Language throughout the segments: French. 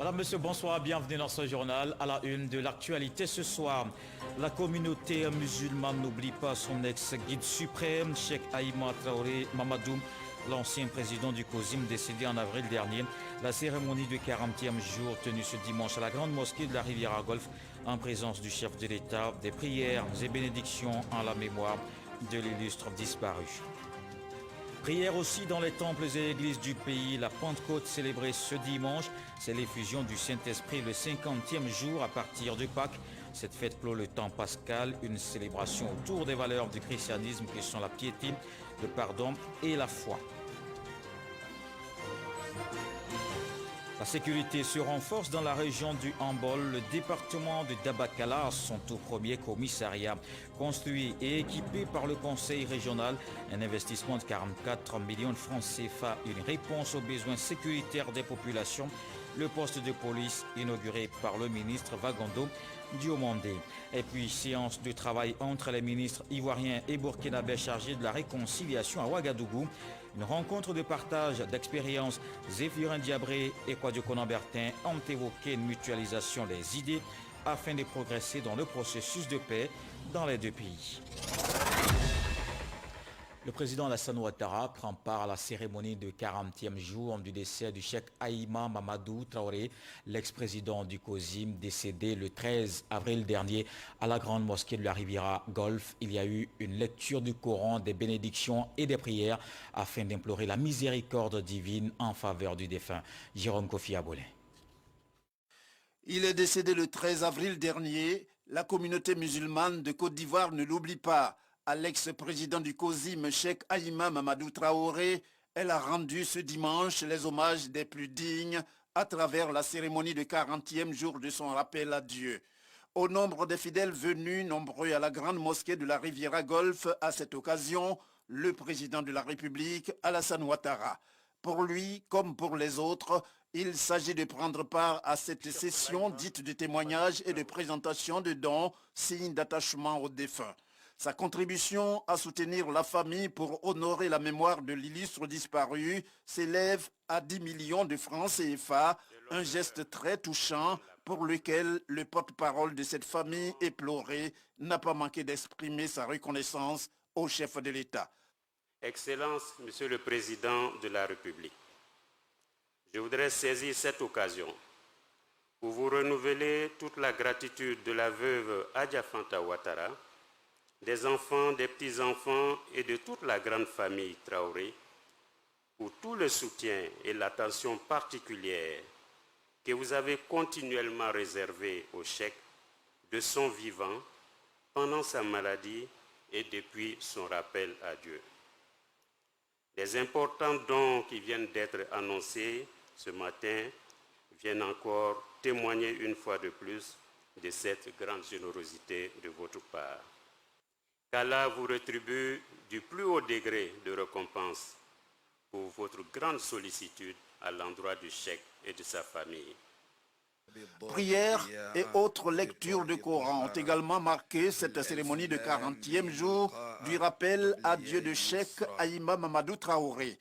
Madame, Monsieur, bonsoir, bienvenue dans ce journal. À la une de l'actualité ce soir, la communauté musulmane n'oublie pas son ex-guide suprême, Cheikh Haïma Traoré Mamadou, l'ancien président du COSIM décédé en avril dernier. La cérémonie du 40e jour tenue ce dimanche à la grande mosquée de la Riviera Golfe en présence du chef de l'État, des prières et bénédictions en la mémoire de l'illustre disparu. Prière aussi dans les temples et églises du pays. La Pentecôte célébrée ce dimanche, c'est l'effusion du Saint-Esprit le 50e jour à partir de Pâques. Cette fête clôt le temps pascal, une célébration autour des valeurs du christianisme qui sont la piété, le pardon et la foi. La sécurité se renforce dans la région du Hambol. Le département de Dabakala, son tout premier commissariat, construit et équipé par le conseil régional. Un investissement de 44 millions de francs CFA, une réponse aux besoins sécuritaires des populations. Le poste de police inauguré par le ministre Vagondo Diomandé. Et puis, séance de travail entre les ministres ivoiriens et burkinabés chargés de la réconciliation à Ouagadougou. Une rencontre de partage d'expériences. Zéphirin Diabré et Kouadio Konambertin ont évoqué une mutualisation des idées afin de progresser dans le processus de paix dans les deux pays. Le président Alassane Ouattara prend part à la cérémonie du 40e jour du décès du Cheikh Haïma Mamadou Traoré, l'ex-président du COSIM décédé le 13 avril dernier à la grande mosquée de la Riviera Golfe. Il y a eu une lecture du Coran, des bénédictions et des prières afin d'implorer la miséricorde divine en faveur du défunt. Jérôme Kofi Abolé. Il est décédé le 13 avril dernier. La communauté musulmane de Côte d'Ivoire ne l'oublie pas. À l'ex-président du COSIM, Cheikh Haïma Mamadou Traoré, elle a rendu ce dimanche les hommages des plus dignes à travers la cérémonie de 40e jour de son rappel à Dieu. Au nombre des fidèles venus nombreux à la grande mosquée de la Riviera Golfe, à cette occasion, le président de la République, Alassane Ouattara. Pour lui, comme pour les autres, il s'agit de prendre part à cette session dite de témoignage et de présentation de dons, signe d'attachement aux défunts. Sa contribution à soutenir la famille pour honorer la mémoire de l'illustre disparu s'élève à 10 millions de francs CFA, un geste très touchant pour lequel le porte-parole de cette famille éplorée n'a pas manqué d'exprimer sa reconnaissance au chef de l'État. Excellence, Monsieur le Président de la République, je voudrais saisir cette occasion pour vous renouveler toute la gratitude de la veuve Adja Fanta Ouattara, des enfants, des petits-enfants et de toute la grande famille Traoré pour tout le soutien et l'attention particulière que vous avez continuellement réservé au Cheikh de son vivant, pendant sa maladie et depuis son rappel à Dieu. Les importants dons qui viennent d'être annoncés ce matin viennent encore témoigner une fois de plus de cette grande générosité de votre part. Qu'Allah vous rétribue du plus haut degré de récompense pour votre grande sollicitude à l'endroit du Cheikh et de sa famille. Prières et autres lectures de Coran ont également marqué cette cérémonie de 40e jour du rappel à Dieu de Cheikh Haïma Mamadou Traoré.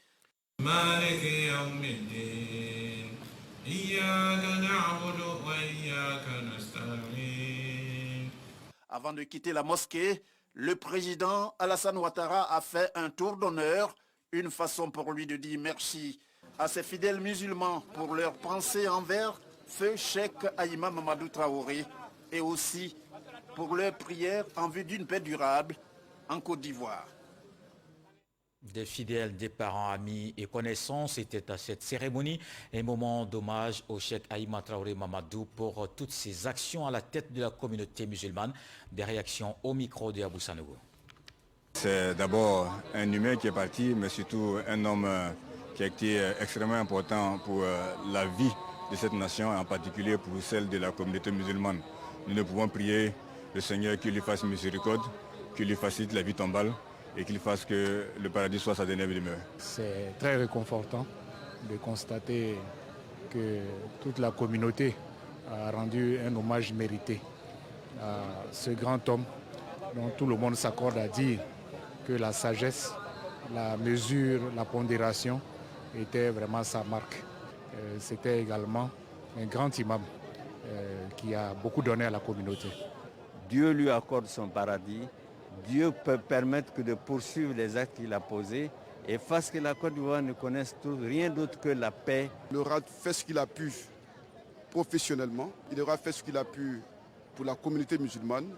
Avant de quitter la mosquée, le président Alassane Ouattara a fait un tour d'honneur, une façon pour lui de dire merci à ses fidèles musulmans pour leur pensée envers feu Cheikh Haïma Mamadou Traoré et aussi pour leur prière en vue d'une paix durable en Côte d'Ivoire. Des fidèles, des parents, amis et connaissances étaient à cette cérémonie. Un moment d'hommage au Cheikh Haïma Traoré Mamadou pour toutes ses actions à la tête de la communauté musulmane. Des réactions au micro de Abou Sanogo. C'est d'abord un humain qui est parti, mais surtout un homme qui a été extrêmement important pour la vie de cette nation, en particulier pour celle de la communauté musulmane. Nous ne pouvons prier le Seigneur qu'il lui fasse miséricorde, qu'il lui facilite la vie tombale et qu'il fasse que le paradis soit sa dernière demeure. C'est très réconfortant de constater que toute la communauté a rendu un hommage mérité à ce grand homme dont tout le monde s'accorde à dire que la sagesse, la mesure, la pondération était vraiment sa marque. C'était également un grand imam qui a beaucoup donné à la communauté. Dieu lui accorde son paradis. Dieu peut permettre que de poursuivre les actes qu'il a posés. Et face que la Côte d'Ivoire ne connaisse rien d'autre que la paix. Il aura fait ce qu'il a pu professionnellement. Il aura fait ce qu'il a pu pour la communauté musulmane.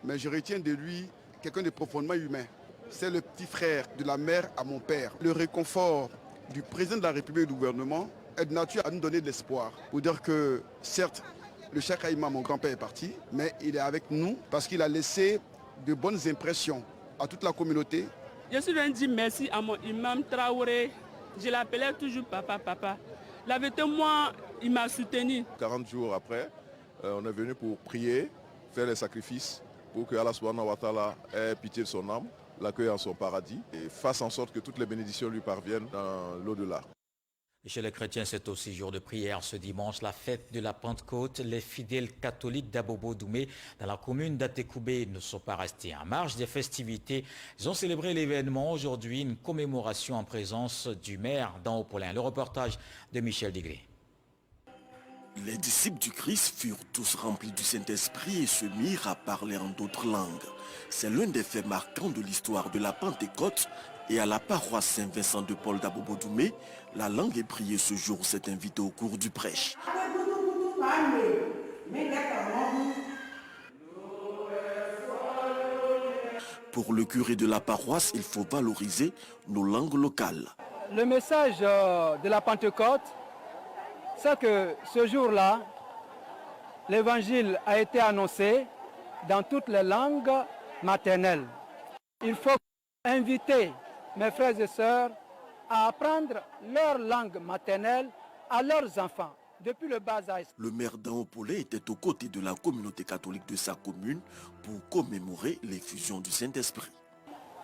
Mais je retiens de lui quelqu'un de profondément humain. C'est le petit frère de la mère à mon père. Le réconfort du président de la République et du gouvernement est de nature à nous donner de l'espoir. Pour dire que, certes, le Cheikh Aïma, mon grand-père, est parti, mais il est avec nous parce qu'il a laissé de bonnes impressions à toute la communauté. Je suis venu dire merci à mon imam Traoré. Je l'appelais toujours papa, papa. La vérité, moi, il m'a soutenu. 40 jours après, on est venu pour prier, faire les sacrifices pour que Allah subhanahu wa ta'ala ait pitié de son âme, l'accueille en son paradis et fasse en sorte que toutes les bénédictions lui parviennent dans l'au-delà. Et chez les chrétiens, c'est aussi jour de prière ce dimanche, la fête de la Pentecôte. Les fidèles catholiques d'Abobo-Doumé, dans la commune d'Atekoubé, ne sont pas restés en marge des festivités. Ils ont célébré l'événement aujourd'hui, une commémoration en présence du maire d'Anhaut-Paulin. Le reportage de Michel Digré. Les disciples du Christ furent tous remplis du Saint-Esprit et se mirent à parler en d'autres langues. C'est l'un des faits marquants de l'histoire de la Pentecôte. Et à la paroisse Saint-Vincent de Paul d'Abobo-Doumé, la langue est priée ce jour s'est invitée au cours du prêche. Pour le curé de la paroisse, il faut valoriser nos langues locales. Le message de la Pentecôte, c'est que ce jour-là, l'évangile a été annoncé dans toutes les langues maternelles. Il faut inviter mes frères et sœurs à apprendre leur langue maternelle à leurs enfants, depuis le bas âge. Le maire d'Anhaut-Paulin était aux côtés de la communauté catholique de sa commune pour commémorer l'effusion du Saint-Esprit.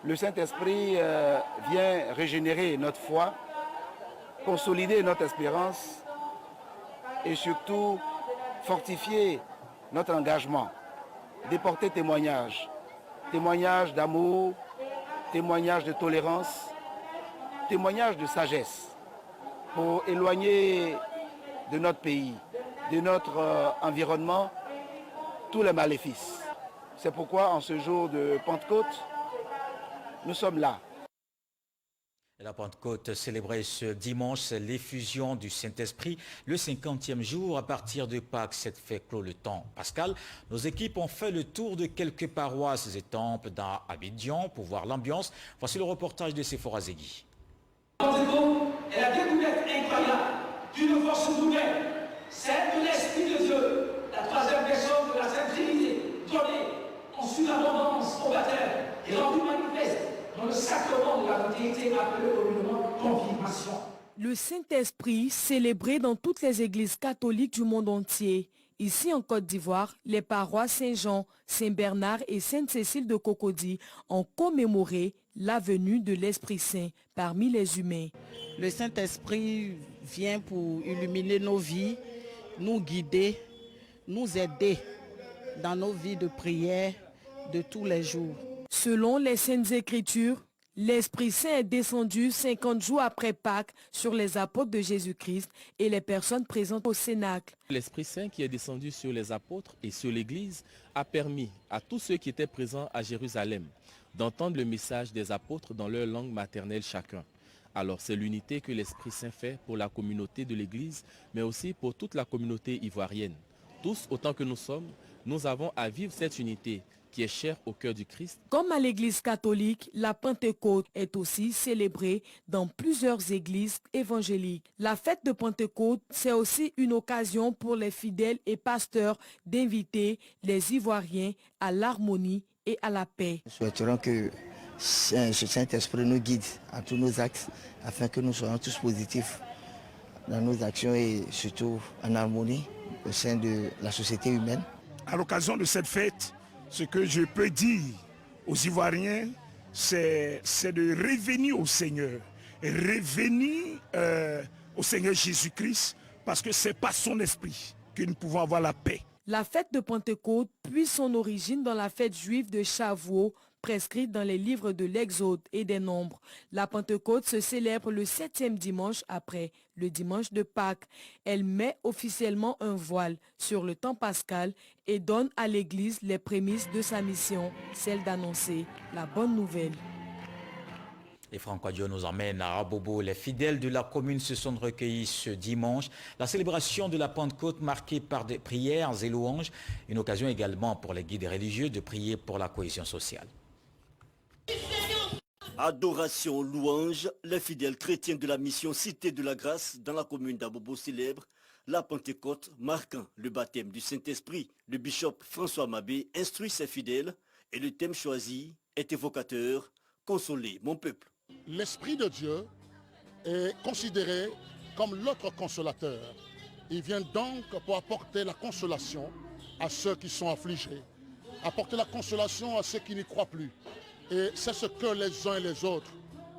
Le Saint-Esprit vient régénérer notre foi, consolider notre espérance et surtout fortifier notre engagement, déporter témoignage d'amour, témoignage de tolérance, témoignage de sagesse pour éloigner de notre pays, de notre environnement, tous les maléfices. C'est pourquoi en ce jour de Pentecôte, nous sommes là. La Pentecôte célébrée ce dimanche, c'est l'effusion du Saint-Esprit, le 50e jour à partir de Pâques. Cette fête clôt le temps pascal. Nos équipes ont fait le tour de quelques paroisses et temples dans Abidjan pour voir l'ambiance. Voici le reportage de Sephora Zegui. Pentecôte est la découverte incroyable d'une force nouvelle, celle de l'Esprit de Dieu, la troisième personne de la Sainte Trinité, donnée en surabondance au baptême et rendue manifeste dans le sacrement de la vérité appelé communément confirmation. Le Saint-Esprit célébré dans toutes les églises catholiques du monde entier. Ici en Côte d'Ivoire, les paroisses Saint-Jean, Saint-Bernard et Sainte-Cécile de Cocody ont commémoré la venue de l'Esprit Saint parmi les humains. Le Saint-Esprit vient pour illuminer nos vies, nous guider, nous aider dans nos vies de prière de tous les jours. Selon les Saintes Écritures, l'Esprit Saint est descendu 50 jours après Pâques sur les apôtres de Jésus-Christ et les personnes présentes au Cénacle. L'Esprit Saint qui est descendu sur les apôtres et sur l'Église a permis à tous ceux qui étaient présents à Jérusalem d'entendre le message des apôtres dans leur langue maternelle chacun. Alors c'est l'unité que l'Esprit Saint fait pour la communauté de l'Église, mais aussi pour toute la communauté ivoirienne. Tous, autant que nous sommes, nous avons à vivre cette unité qui est chère au cœur du Christ. Comme à l'Église catholique, la Pentecôte est aussi célébrée dans plusieurs églises évangéliques. La fête de Pentecôte, c'est aussi une occasion pour les fidèles et pasteurs d'inviter les Ivoiriens à l'harmonie et à la paix. Nous souhaiterons que ce Saint-Esprit nous guide à tous nos actes afin que nous soyons tous positifs dans nos actions et surtout en harmonie au sein de la société humaine. À l'occasion de cette fête, ce que je peux dire aux Ivoiriens, c'est de revenir au Seigneur, revenir au Seigneur Jésus-Christ, parce que c'est par son esprit que nous pouvons avoir la paix. La fête de Pentecôte puise son origine dans la fête juive de Shavuot, prescrite dans les livres de l'Exode et des Nombres. La Pentecôte se célèbre le 7e dimanche après le dimanche de Pâques. Elle met officiellement un voile sur le temps pascal et donne à l'Église les prémices de sa mission, celle d'annoncer la bonne nouvelle. Et Franck Adjo nous emmène à Abobo. Les fidèles de la commune se sont recueillis ce dimanche. La célébration de la Pentecôte marquée par des prières et louanges. Une occasion également pour les guides religieux de prier pour la cohésion sociale. Adoration, louange, les fidèles chrétiens de la mission Cité de la Grâce dans la commune d'Abobo célèbrent la Pentecôte marquant le baptême du Saint-Esprit. Le bishop François Mabé instruit ses fidèles et le thème choisi est évocateur, consoler mon peuple. L'Esprit de Dieu est considéré comme l'autre consolateur. Il vient donc pour apporter la consolation à ceux qui sont affligés, apporter la consolation à ceux qui n'y croient plus. Et c'est ce que les uns et les autres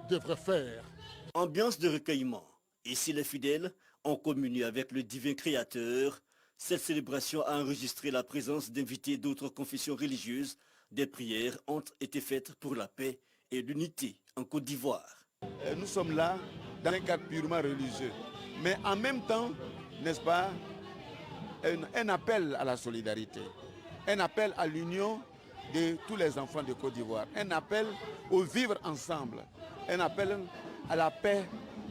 devraient faire. Ambiance de recueillement. Ici, les fidèles ont communié avec le divin créateur. Cette célébration a enregistré la présence d'invités d'autres confessions religieuses. Des prières ont été faites pour la paix et l'unité en Côte d'Ivoire. Nous sommes là dans un cadre purement religieux, mais en même temps, n'est-ce pas, un appel à la solidarité, un appel à l'union de tous les enfants de Côte d'Ivoire, un appel au vivre ensemble, un appel à la paix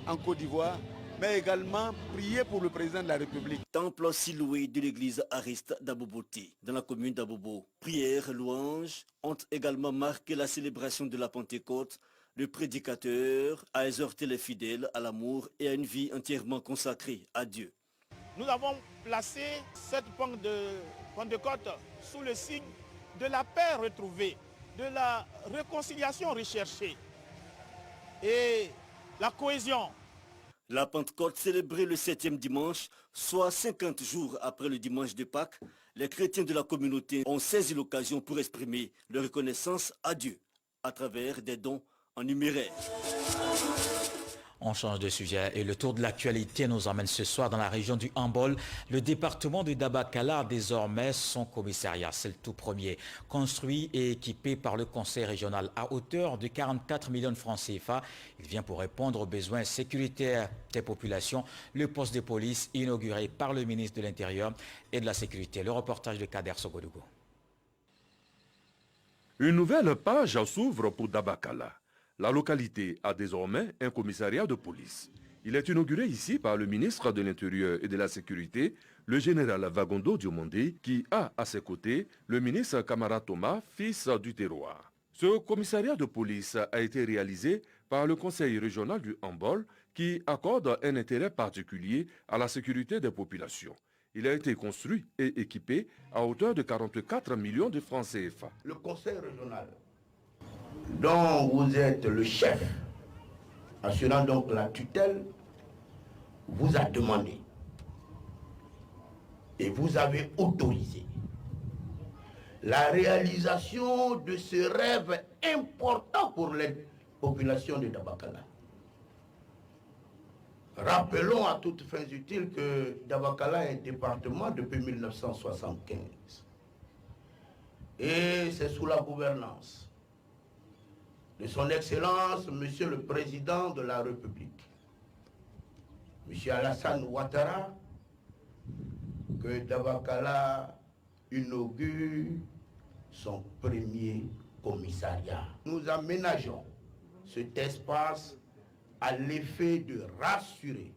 en Côte d'Ivoire, mais également prier pour le président de la République. Temple Siloué de l'église Ariste d'Aboboté, dans la commune d'Abobo. Prières, louanges ont également marqué la célébration de la Pentecôte. Le prédicateur a exhorté les fidèles à l'amour et à une vie entièrement consacrée à Dieu. Nous avons placé cette Pentecôte sous le signe de la paix retrouvée, de la réconciliation recherchée et la cohésion. La Pentecôte célébrée le 7e dimanche, soit 50 jours après le dimanche de Pâques, les chrétiens de la communauté ont saisi l'occasion pour exprimer leur reconnaissance à Dieu à travers des dons en numéraire. On change de sujet et le tour de l'actualité nous emmène ce soir dans la région du Hambol. Le département de Dabakala a désormais son commissariat. C'est le tout premier. Construit et équipé par le conseil régional à hauteur de 44 millions de francs CFA. Il vient pour répondre aux besoins sécuritaires des populations. Le poste de police inauguré par le ministre de l'Intérieur et de la Sécurité. Le reportage de Kader Sogodougou. Une nouvelle page s'ouvre pour Dabakala. La localité a désormais un commissariat de police. Il est inauguré ici par le ministre de l'Intérieur et de la Sécurité, le général Vagondo Diomondé, qui a à ses côtés le ministre Kamara Thomas, fils du terroir. Ce commissariat de police a été réalisé par le conseil régional du Hambol, qui accorde un intérêt particulier à la sécurité des populations. Il a été construit et équipé à hauteur de 44 millions de francs CFA. Le conseil régional, dont vous êtes le chef, assurant donc la tutelle, vous a demandé et vous avez autorisé la réalisation de ce rêve important pour les populations de Dabakala. Rappelons à toutes fins utiles que Dabakala est département depuis 1975. Et c'est sous la gouvernance de son Excellence, Monsieur le Président de la République, Monsieur Alassane Ouattara, que Dabakala inaugure son premier commissariat. Nous aménageons cet espace à l'effet de rassurer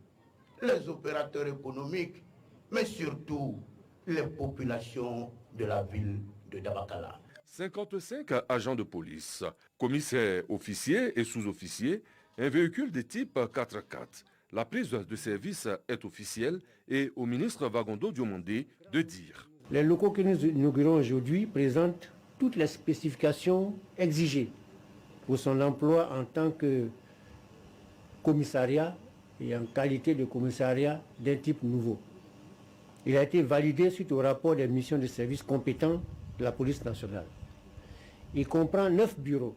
les opérateurs économiques, mais surtout les populations de la ville de Dabakala. 55 agents de police, commissaires, officiers et sous-officiers, un véhicule de type 4x4. La prise de service est officielle et au ministre Vagondo Diomondé de dire. Les locaux que nous inaugurons aujourd'hui présentent toutes les spécifications exigées pour son emploi en tant que commissariat et en qualité de commissariat d'un type nouveau. Il a été validé suite au rapport des missions de services compétents de la police nationale. Il comprend 9 bureaux,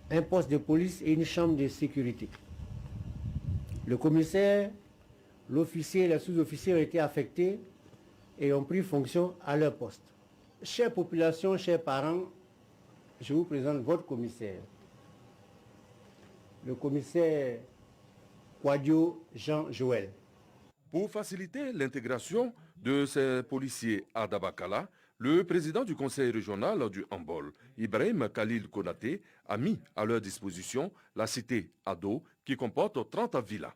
un poste de police et une chambre de sécurité. Le commissaire, l'officier et les sous-officiers ont été affectés et ont pris fonction à leur poste. Chères populations, chers parents, je vous présente votre commissaire, le commissaire Kwadio Jean-Joël. Pour faciliter l'intégration de ces policiers à Dabakala, le président du conseil régional du Hambol, Ibrahim Khalil Konaté, a mis à leur disposition la cité Ado qui comporte 30 villas.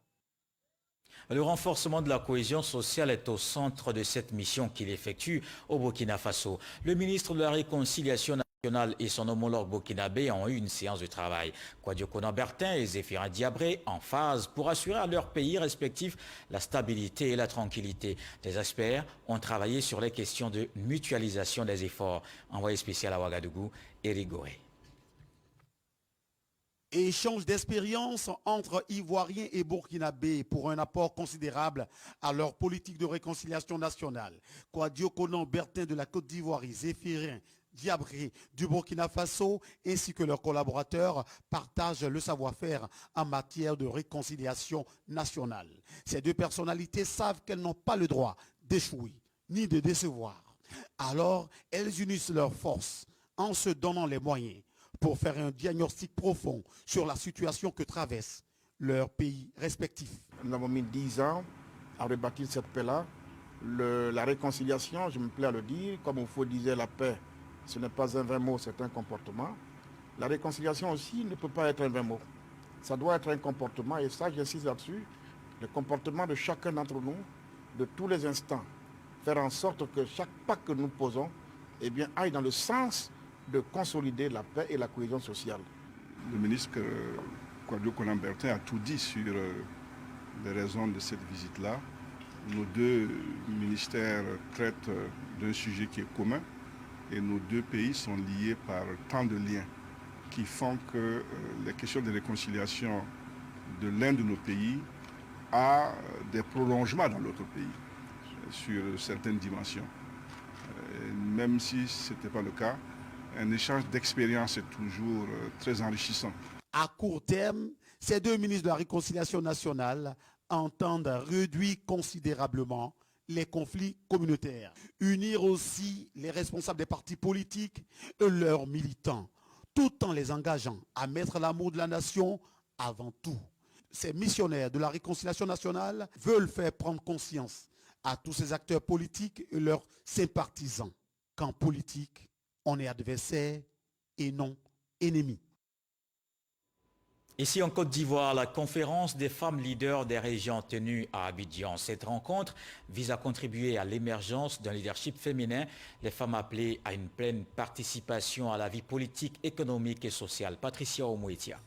Le renforcement de la cohésion sociale est au centre de cette mission qu'il effectue au Burkina Faso. Le ministre de la Réconciliation nationale et son homologue burkinabé ont eu une séance de travail. Kwadio Konan-Bertin et Zéphirin Diabré en phase pour assurer à leurs pays respectifs la stabilité et la tranquillité. Des experts ont travaillé sur les questions de mutualisation des efforts. Envoyé spécial à Ouagadougou, Éric Goré. Échange d'expériences entre Ivoiriens et Burkinabés pour un apport considérable à leur politique de réconciliation nationale. Kwadio Konan-Bertin de la Côte d'Ivoire et Zéphirin Diabré du Burkina Faso ainsi que leurs collaborateurs partagent le savoir-faire en matière de réconciliation nationale. Ces deux personnalités savent qu'elles n'ont pas le droit d'échouer ni de décevoir. Alors, elles unissent leurs forces en se donnant les moyens pour faire un diagnostic profond sur la situation que traversent leurs pays respectifs. Nous avons mis 10 ans à rebâtir cette paix-là. La réconciliation, je me plais à le dire, comme Oufo disait, la paix, ce n'est pas un vain mot, c'est un comportement. La réconciliation aussi ne peut pas être un vain mot. Ça doit être un comportement, et ça, j'insiste là-dessus, le comportement de chacun d'entre nous, de tous les instants. Faire en sorte que chaque pas que nous posons aille dans le sens de consolider la paix et la cohésion sociale. Le ministre Kwadio Konan-Bertin a tout dit sur les raisons de cette visite-là. Nos deux ministères traitent d'un sujet qui est commun et nos deux pays sont liés par tant de liens qui font que les questions de réconciliation de l'un de nos pays a des prolongements dans l'autre pays sur certaines dimensions. Même si ce n'était pas le cas, un échange d'expérience est toujours très enrichissant. À court terme, ces deux ministres de la Réconciliation nationale entendent réduire considérablement les conflits communautaires, unir aussi les responsables des partis politiques et leurs militants, tout en les engageant à mettre l'amour de la nation avant tout. Ces missionnaires de la Réconciliation nationale veulent faire prendre conscience à tous ces acteurs politiques et leurs sympathisants qu'en politique, on est adversaire et non ennemi. Ici en Côte d'Ivoire, la conférence des femmes leaders des régions tenue à Abidjan. Cette rencontre vise à contribuer à l'émergence d'un leadership féminin, les femmes appelées à une pleine participation à la vie politique, économique et sociale. Patricia Omouetia.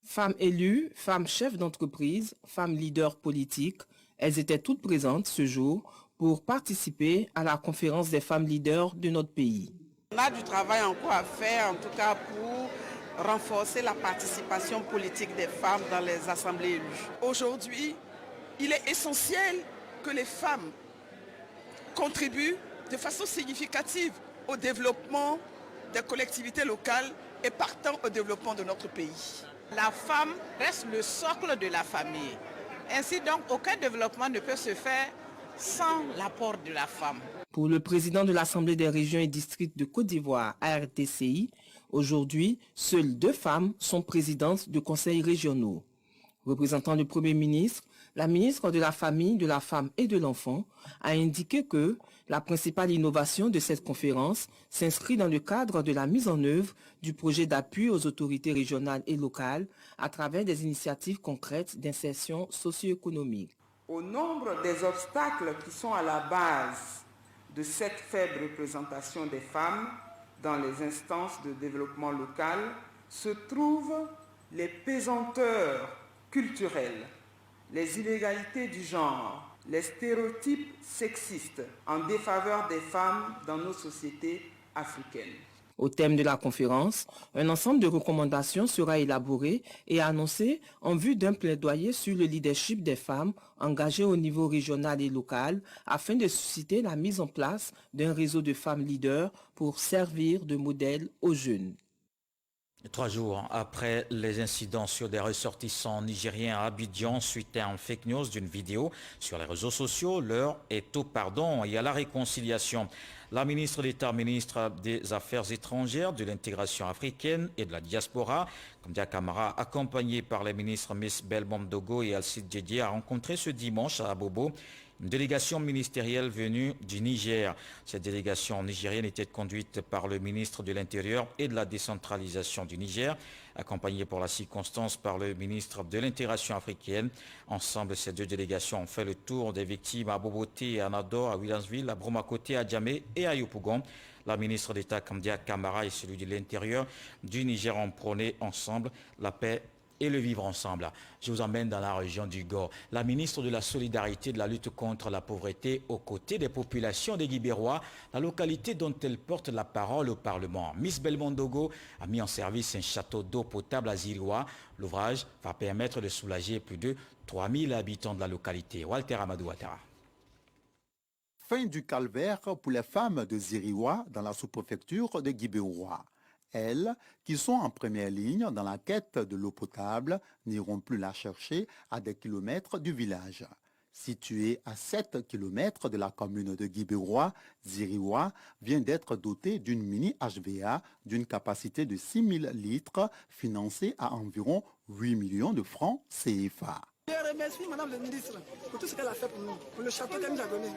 Femmes élues, femmes chefs d'entreprise, femmes leaders politiques, elles étaient toutes présentes ce jour pour participer à la conférence des femmes leaders de notre pays. On a du travail encore à faire, en tout cas pour renforcer la participation politique des femmes dans les assemblées élues. Aujourd'hui, il est essentiel que les femmes contribuent de façon significative au développement des collectivités locales et partant au développement de notre pays. La femme reste le socle de la famille. Ainsi donc, aucun développement ne peut se faire sans l'apport de la femme. Pour le président de l'Assemblée des régions et districts de Côte d'Ivoire, ARTCI, aujourd'hui, seules 2 femmes sont présidentes de conseils régionaux. Représentant le Premier ministre, la ministre de la Famille, de la Femme et de l'Enfant a indiqué que la principale innovation de cette conférence s'inscrit dans le cadre de la mise en œuvre du projet d'appui aux autorités régionales et locales à travers des initiatives concrètes d'insertion socio-économique. Au nombre des obstacles qui sont à la base de cette faible représentation des femmes dans les instances de développement local se trouvent les pesanteurs culturelles, les inégalités du genre, les stéréotypes sexistes en défaveur des femmes dans nos sociétés africaines. Au thème de la conférence, un ensemble de recommandations sera élaboré et annoncé en vue d'un plaidoyer sur le leadership des femmes engagées au niveau régional et local afin de susciter la mise en place d'un réseau de femmes leaders pour servir de modèle aux jeunes. 3 jours après les incidents sur des ressortissants nigériens à Abidjan suite à un fake news d'une vidéo sur les réseaux sociaux, l'heure est au pardon et à la réconciliation. La ministre d'État, ministre des Affaires étrangères, de l'intégration africaine et de la diaspora, Kamdia Camara, accompagnée par les ministres Miss Belmom Dogo et Alcide Djedje, a rencontré ce dimanche à Abobo une délégation ministérielle venue du Niger. Cette délégation nigérienne était conduite par le ministre de l'Intérieur et de la décentralisation du Niger, accompagnée pour la circonstance par le ministre de l'intégration africaine. Ensemble, ces deux délégations ont fait le tour des victimes à Boboté, à Nador, à Williamsville, à Bromakoté, à Djamé et à Yopougon. La ministre d'État Kamdia Camara et celui de l'Intérieur du Niger ont prôné ensemble la paix et le vivre ensemble. Je vous emmène dans la région du Gor. La ministre de la Solidarité et de la lutte contre la pauvreté aux côtés des populations des Guibérois, la localité dont elle porte la parole au Parlement. Miss Belmondogo a mis en service un château d'eau potable à Ziriwa. L'ouvrage va permettre de soulager plus de 3000 habitants de la localité. Walter Amadou Ouattara. Fin du calvaire pour les femmes de Ziriwa dans la sous-préfecture de Guibérois. Elles, qui sont en première ligne dans la quête de l'eau potable, n'iront plus la chercher à des kilomètres du village. Situé à 7 km de la commune de Guibérois, Ziriwa vient d'être doté d'une mini HVA d'une capacité de 6000 litres, financée à environ 8 millions de francs CFA. Je remercie Madame le ministre pour tout ce qu'elle a fait pour nous, pour le château qu'elle nous a donné.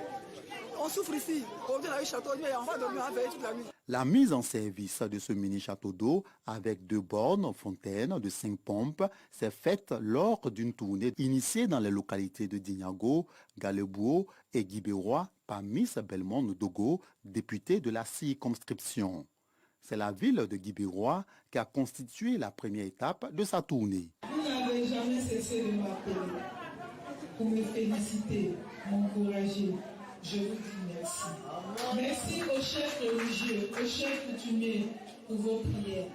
On souffre ici, on vient avec le château, mais on va dormir avec toute la nuit. La mise en service de ce mini château d'eau avec 2 bornes fontaines de 5 pompes s'est faite lors d'une tournée initiée dans les localités de Dignago, Galebouo et Guibérois par Miss Belmont Dogo, députée de la circonscription. C'est la ville de Guibérois qui a constitué la première étape de sa tournée. Vous n'avez jamais cessé de m'appeler pour me féliciter, m'encourager. Je vous dis merci. Merci aux chefs religieux, aux chefs coutumiers pour vos prières.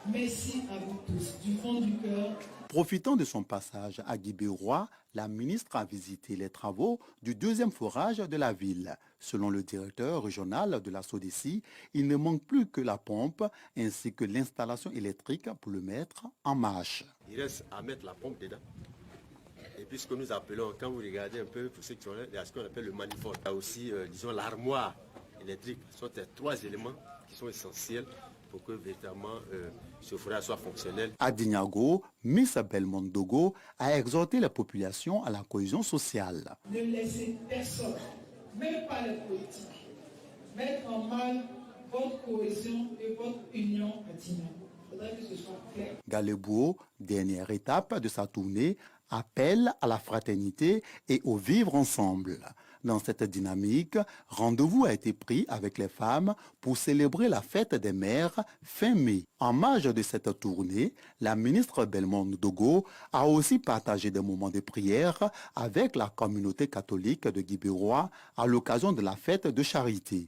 Merci à vous tous, du fond du cœur. Profitant de son passage à Guibérois, la ministre a visité les travaux du 2e forage de la ville. Selon le directeur régional de la SODECI, il ne manque plus que la pompe ainsi que l'installation électrique pour le mettre en marche. Il reste à mettre la pompe dedans. Et puis ce que nous appelons, quand vous regardez un peu, pour ceux qui sont là, il y a ce qu'on appelle le manifold. Il y a aussi, disons, l'armoire électrique. Ce sont les 3 éléments qui sont essentiels pour que véritablement ce forage soit fonctionnel. À Dignago, Miss Belmont Dogo a exhorté la population à la cohésion sociale. Ne laissez personne, même pas les politiques, mettre en mal votre cohésion et votre union à Dignago. Il faudrait que ce soit clair. Galebouo, dernière étape de sa tournée, appelle à la fraternité et au vivre ensemble. Dans cette dynamique, rendez-vous a été pris avec les femmes pour célébrer la fête des mères fin mai. En marge de cette tournée, la ministre Belmont Dogo a aussi partagé des moments de prière avec la communauté catholique de Guibérois à l'occasion de la fête de charité.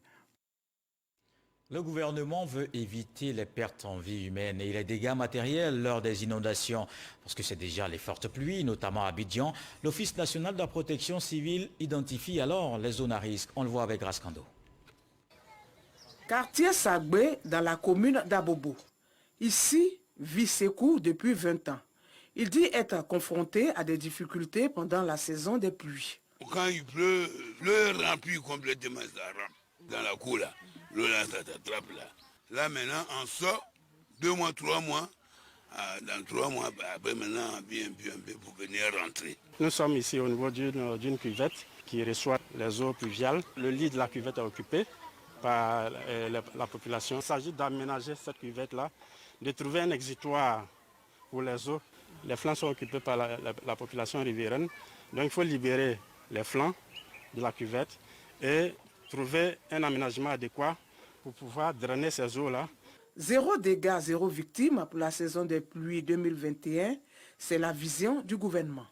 Le gouvernement veut éviter les pertes en vie humaine et les dégâts matériels lors des inondations. Parce que c'est déjà les fortes pluies, notamment à Abidjan. L'Office national de la protection civile identifie alors les zones à risque. On le voit avec Rascando. Quartier Sagbé dans la commune d'Abobo. Ici vit Sekou depuis 20 ans. Il dit être confronté à des difficultés pendant la saison des pluies. Quand il pleut, l'eau remplit complètement ça rentre dans la cour là. L'eau là, ça t'attrape là. Là maintenant, on sort 2 mois, 3 mois. Dans 3 mois, après maintenant, on vient un peu pour venir rentrer. Nous sommes ici au niveau d'une cuvette qui reçoit les eaux pluviales. Le lit de la cuvette est occupé par la population. Il s'agit d'aménager cette cuvette-là, de trouver un exitoire pour les eaux. Les flancs sont occupés par la population riveraine. Donc il faut libérer les flancs de la cuvette et trouver un aménagement adéquat pour pouvoir drainer ces eaux-là. 0 dégâts, 0 victimes pour la saison des pluies 2021, c'est la vision du gouvernement.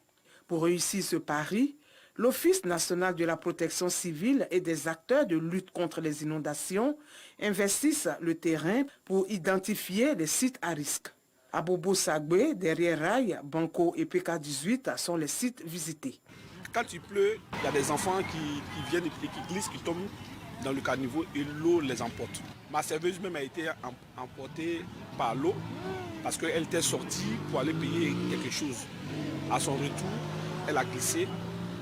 Pour réussir ce pari, l'Office national de la protection civile et des acteurs de lutte contre les inondations investissent le terrain pour identifier les sites à risque. À Bobo Sagbé, derrière Rail, Banco et PK18 sont les sites visités. Quand il pleut, il y a des enfants qui viennent et qui glissent, qui tombent dans le caniveau et l'eau les emporte. Ma serveuse même a été emportée par l'eau parce qu'elle était sortie pour aller payer quelque chose. À son retour, elle a glissé,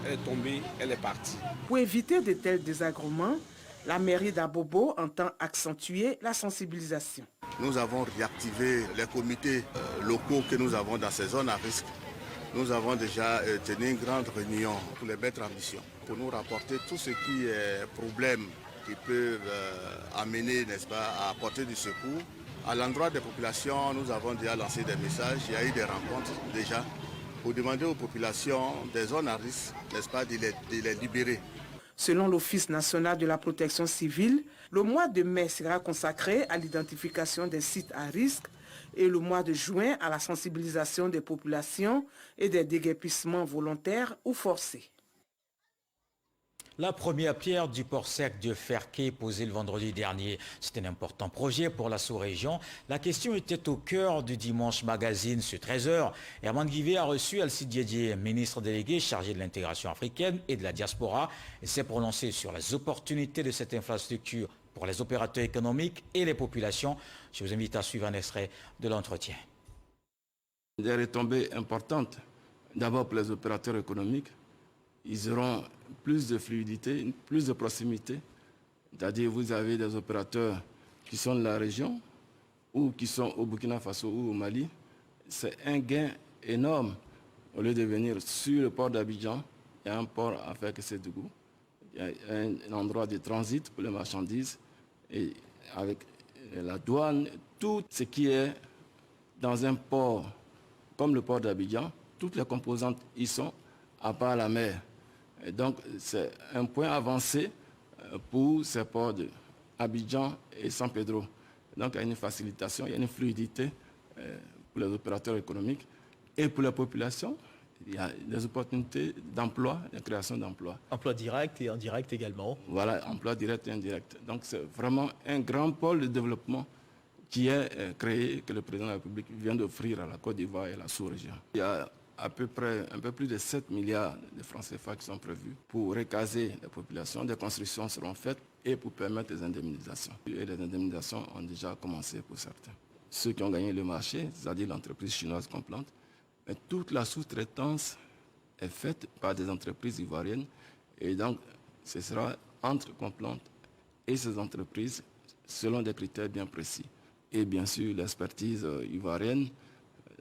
elle est tombée, elle est partie. Pour éviter de tels désagréments, la mairie d'Abobo entend accentuer la sensibilisation. Nous avons réactivé les comités locaux que nous avons dans ces zones à risque. Nous avons déjà tenu une grande réunion pour les mettre en mission, pour nous rapporter tout ce qui est problème qui peuvent amener, n'est-ce pas, à apporter du secours. À l'endroit des populations, nous avons déjà lancé des messages, il y a eu des rencontres déjà pour demander aux populations des zones à risque, n'est-ce pas, de les libérer. Selon l'Office national de la protection civile, le mois de mai sera consacré à l'identification des sites à risque et le mois de juin à la sensibilisation des populations et des déguerpissements volontaires ou forcés. La première pierre du port sec de Ferké posée le vendredi dernier. C'est un important projet pour la sous-région. La question était au cœur du Dimanche Magazine sur 13h. Herman Guivet a reçu Alcide Diédier, ministre délégué chargé de l'intégration africaine et de la diaspora, et s'est prononcé sur les opportunités de cette infrastructure pour les opérateurs économiques et les populations. Je vous invite à suivre un extrait de l'entretien. Des retombées importantes, d'abord pour les opérateurs économiques. Ils auront plus de fluidité, plus de proximité. C'est-à-dire vous avez des opérateurs qui sont de la région ou qui sont au Burkina Faso ou au Mali. C'est un gain énorme. Au lieu de venir sur le port d'Abidjan, il y a un port à Ferké-Sédougou. Il y a un endroit de transit pour les marchandises. Et avec la douane, tout ce qui est dans un port comme le port d'Abidjan, toutes les composantes y sont, à part la mer. Et donc, c'est un point avancé pour ces ports d'Abidjan et San Pedro. Donc, il y a une facilitation, il y a une fluidité pour les opérateurs économiques. Et pour la population, il y a des opportunités d'emploi, de création d'emplois. Emploi direct et indirect également. Voilà, emploi direct et indirect. Donc, c'est vraiment un grand pôle de développement qui est créé, que le président de la République vient d'offrir à la Côte d'Ivoire et à la sous-région. Il y a à peu près un peu plus de 7 milliards de francs CFA qui sont prévus pour recaser la population. Des constructions seront faites et pour permettre les indemnisations. Et les indemnisations ont déjà commencé pour certains. Ceux qui ont gagné le marché, c'est-à-dire l'entreprise chinoise Complante, mais toute la sous-traitance est faite par des entreprises ivoiriennes et donc ce sera entre Complante et ces entreprises selon des critères bien précis. Et bien sûr l'expertise ivoirienne,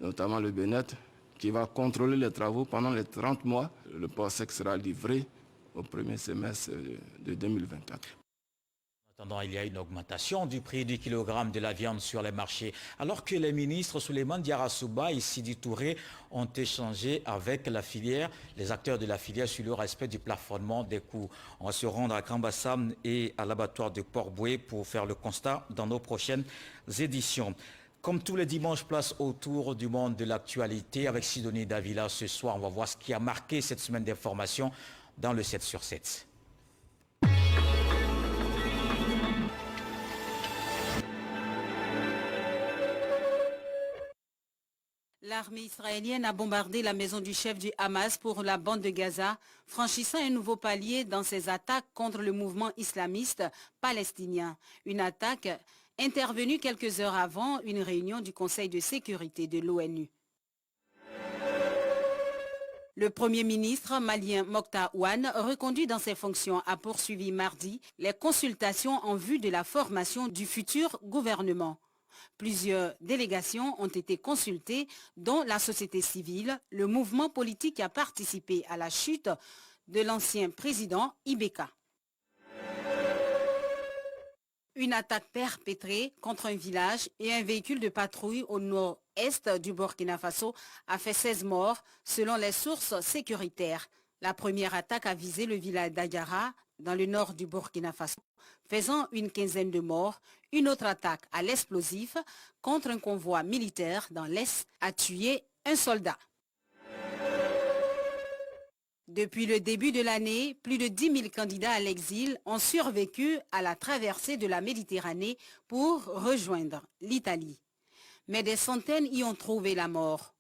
notamment le BNet, qui va contrôler les travaux pendant les 30 mois. Le port sec sera livré au premier semestre de 2024. En attendant, il y a une augmentation du prix du kilogramme de la viande sur les marchés, alors que les ministres Souleymane Diarra-Souba et Sidi Touré ont échangé avec la filière, les acteurs de la filière sur le respect du plafonnement des coûts. On va se rendre à Grand-Bassam et à l'abattoir de Port-Boué pour faire le constat dans nos prochaines éditions. Comme tous les dimanches, place autour du monde de l'actualité avec Sidonie Davila. Ce soir, on va voir ce qui a marqué cette semaine d'information dans le 7 sur 7. L'armée israélienne a bombardé la maison du chef du Hamas pour la bande de Gaza, franchissant un nouveau palier dans ses attaques contre le mouvement islamiste palestinien. Une attaque intervenue quelques heures avant une réunion du Conseil de sécurité de l'ONU. Le Premier ministre malien Mokhtar Ouane, reconduit dans ses fonctions, a poursuivi mardi les consultations en vue de la formation du futur gouvernement. Plusieurs délégations ont été consultées, dont la société civile, le mouvement politique qui a participé à la chute de l'ancien président Ibeka. Une attaque perpétrée contre un village et un véhicule de patrouille au nord-est du Burkina Faso a fait 16 morts selon les sources sécuritaires. La première attaque a visé le village d'Adiara dans le nord du Burkina Faso, faisant une quinzaine de morts. Une autre attaque à l'explosif contre un convoi militaire dans l'est a tué un soldat. Depuis le début de l'année, plus de 10 000 candidats à l'exil ont survécu à la traversée de la Méditerranée pour rejoindre l'Italie. Mais des centaines y ont trouvé la mort.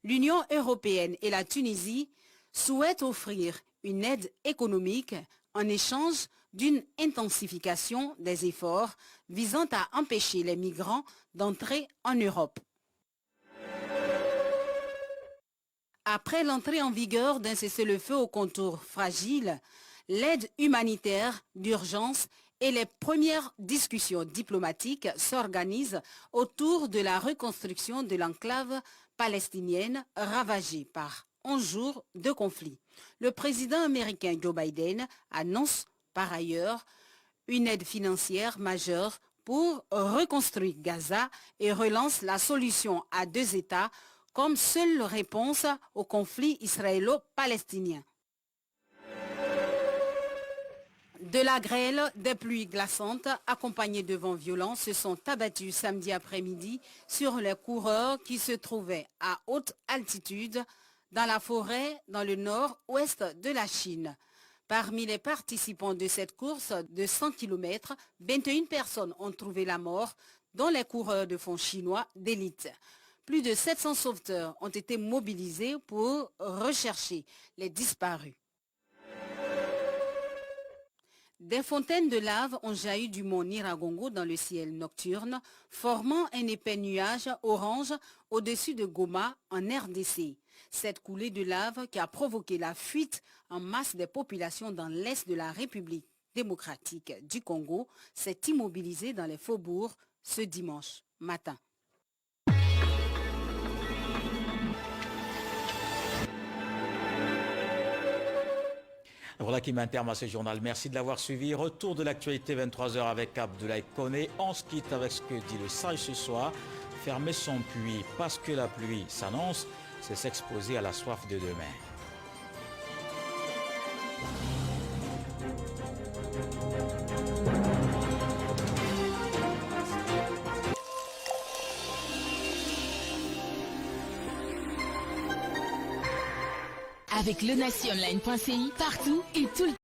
L'Union européenne et la Tunisie souhaitent offrir une aide économique en échange d'une intensification des efforts visant à empêcher les migrants d'entrer en Europe. Après l'entrée en vigueur d'un cessez-le-feu au contour fragile, l'aide humanitaire d'urgence et les premières discussions diplomatiques s'organisent autour de la reconstruction de l'enclave palestinienne ravagée par 11 jours de conflit. Le président américain Joe Biden annonce par ailleurs une aide financière majeure pour reconstruire Gaza et relance la solution à 2 États comme seule réponse au conflit israélo-palestinien. De la grêle, des pluies glaçantes accompagnées de vents violents se sont abattus samedi après-midi sur les coureurs qui se trouvaient à haute altitude dans la forêt dans le nord-ouest de la Chine. Parmi les participants de cette course de 100 km, 21 personnes ont trouvé la mort, dont les coureurs de fond chinois d'élite. Plus de 700 sauveteurs ont été mobilisés pour rechercher les disparus. Des fontaines de lave ont jailli du mont Nyiragongo dans le ciel nocturne, formant un épais nuage orange au-dessus de Goma en RDC. Cette coulée de lave qui a provoqué la fuite en masse des populations dans l'est de la République démocratique du Congo s'est immobilisée dans les faubourgs ce dimanche matin. Voilà qui met un terme à ce journal. Merci de l'avoir suivi. Retour de l'actualité 23h avec Abdoulaye Koné. On se quitte avec ce que dit le sage ce soir. Fermer son puits parce que la pluie s'annonce, c'est s'exposer à la soif de demain. Avec le nationline.ci, partout et tout le temps.